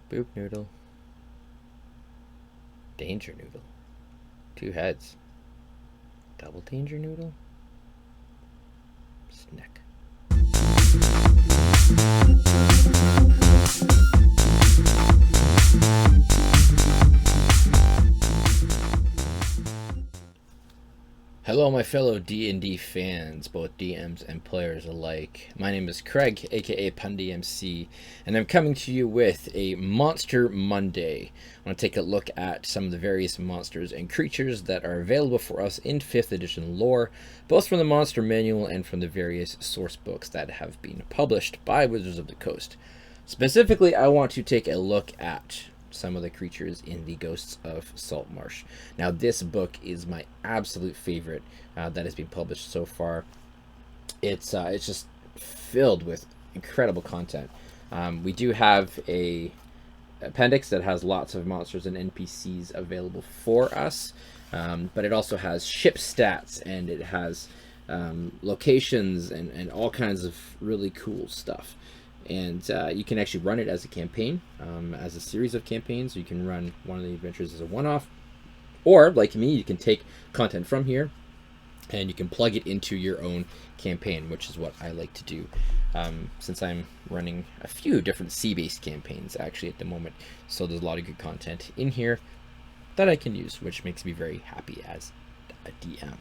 Boop noodle. Danger noodle. 2 heads. Double danger noodle. Snek. Hello, my fellow D&D fans, both DMs and players alike. My name is Craig, aka PunDMC, and I'm coming to you with a Monster Monday. I want to take a look at some of the various monsters and creatures that are available for us in 5th edition lore, both from the Monster Manual and from the various source books that have been published by Wizards of the Coast. Specifically, I want to take a look at some of the creatures in the Ghosts of Saltmarsh. Now, this book is my absolute favorite that has been published so far. It's just filled with incredible content. We do have a appendix that has lots of monsters and NPCs available for us, but it also has ship stats, and it has locations and all kinds of really cool stuff. And you can actually run it as a campaign, as a series of campaigns. You can run one of the adventures as a one-off, or like me, you can take content from here and you can plug it into your own campaign, which is what I like to do, since I'm running a few different sea-based campaigns actually at the moment. So there's a lot of good content in here that I can use, which makes me very happy as a DM.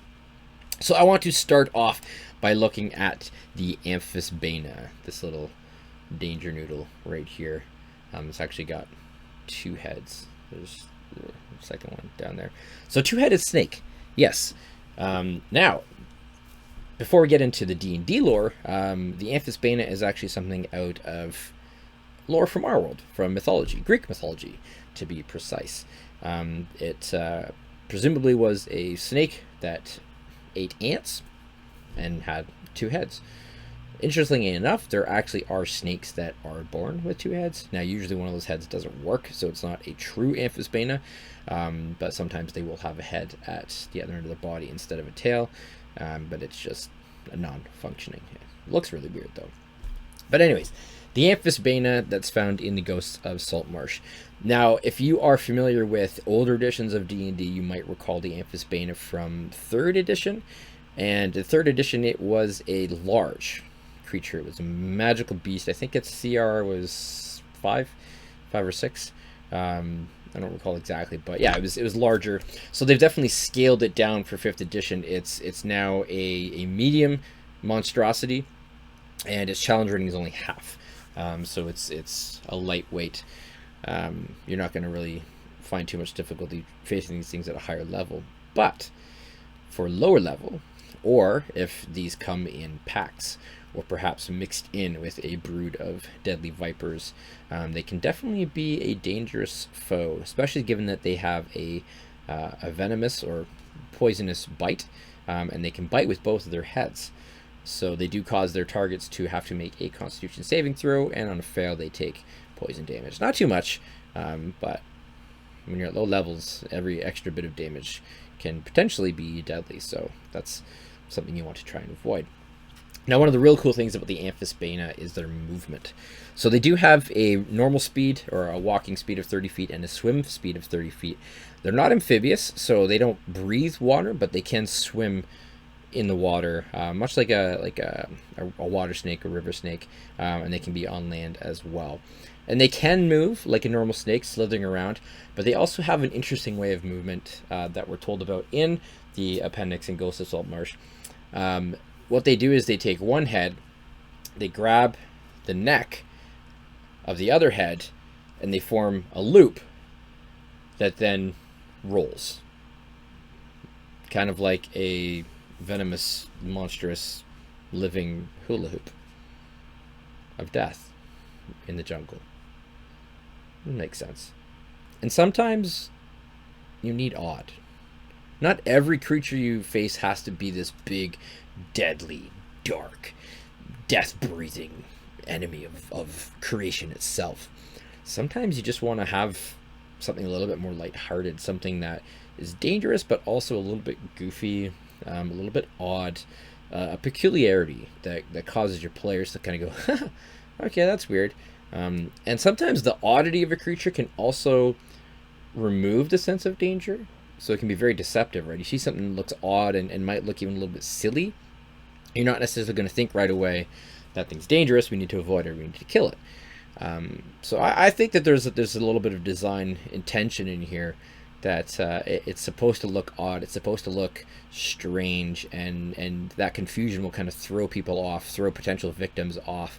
So I want to start off by looking at the Amphisbaena, this little danger noodle right here. It's actually got 2 heads. There's the second one down there. So 2-headed snake, yes. Now, before we get into the D&D lore, the Amphisbaena is actually something out of lore from our world, from mythology, Greek mythology to be precise. It presumably was a snake that ate ants and had 2 heads. Interestingly enough, there actually are snakes that are born with 2 heads. Now, usually one of those heads doesn't work, so it's not a true Amphisbaena, but sometimes they will have a head at the other end of the body instead of a tail, but it's just a non-functioning head. It looks really weird, though. But anyways, the Amphisbaena that's found in the Ghosts of Saltmarsh. Now, if you are familiar with older editions of D&D, you might recall the Amphisbaena from 3rd edition, and in 3rd edition, it was a large creature. It was a magical beast. I think its CR was 5 or 6. I don't recall exactly, but yeah, it was larger. So they've definitely scaled it down for 5th edition. It's now a medium monstrosity, and its challenge rating is only half. So it's a lightweight. You're not going to really find too much difficulty facing these things at a higher level. But for lower level, or if these come in packs, or perhaps mixed in with a brood of deadly vipers, they can definitely be a dangerous foe, especially given that they have a venomous or poisonous bite, and they can bite with both of their heads. So they do cause their targets to have to make a Constitution saving throw, and on a fail they take poison damage. Not too much, but when you're at low levels, every extra bit of damage can potentially be deadly, so that's something you want to try and avoid. Now, one of the real cool things about the Amphisbaena is their movement. So they do have a normal speed, or a walking speed of 30 feet, and a swim speed of 30 feet. They're not amphibious, so they don't breathe water, but they can swim in the water, much like a water snake or river snake, and they can be on land as well. And they can move like a normal snake, slithering around, but they also have an interesting way of movement that we're told about in the appendix in Ghosts of Saltmarsh. What they do is they take one head, they grab the neck of the other head, and they form a loop that then rolls. Kind of like a venomous, monstrous, living hula hoop of death in the jungle. It makes sense. And sometimes you need odd. Not every creature you face has to be this big, deadly, dark, death-breathing enemy of creation itself. Sometimes you just want to have something a little bit more lighthearted, something that is dangerous but also a little bit goofy, a little bit odd, a peculiarity that causes your players to kind of go, okay, that's weird. And sometimes the oddity of a creature can also remove the sense of danger. So it can be very deceptive, right? You see something that looks odd and might look even a little bit silly. You're not necessarily going to think right away that thing's dangerous. We need to avoid it. We need to kill it. So I think that there's a little bit of design intention in here that it's supposed to look odd. It's supposed to look strange, and that confusion will kind of throw people off, throw potential victims off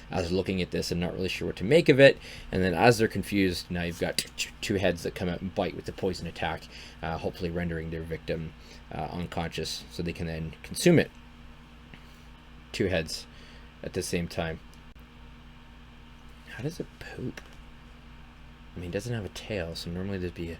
as looking at this and not really sure what to make of it. And then as they're confused, now you've got two heads that come out and bite with the poison attack, hopefully rendering their victim unconscious so they can then consume it. Two heads at the same time. How does it poop? I mean, it doesn't have a tail, so normally there's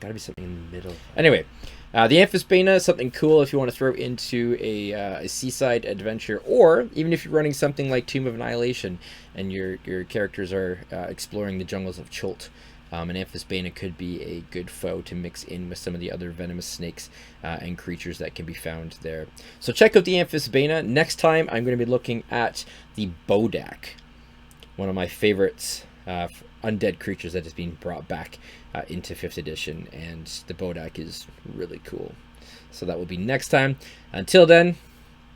got to be something in the middle. Anyway, the Amphisbaena is something cool if you want to throw into a seaside adventure, or even if you're running something like Tomb of Annihilation and your characters are exploring the jungles of Chult. An Amphisbaena could be a good foe to mix in with some of the other venomous snakes and creatures that can be found there. So check out the Amphisbaena. Next time, I'm going to be looking at the Bodak, one of my favorites, undead creatures that is being brought back into 5th edition, and the Bodak is really cool. So that will be next time. Until then,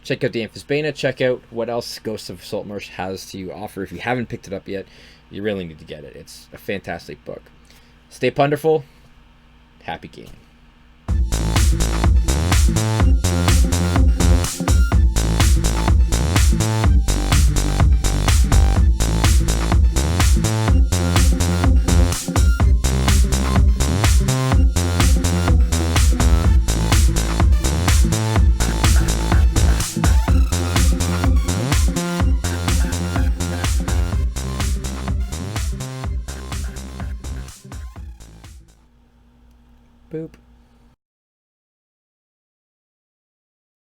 check out the Amphisbaena. Check out what else Ghosts of Saltmarsh has to offer. If you haven't picked it up yet, you really need to get it. It's a fantastic book. Stay ponderful. Happy gaming. Boop.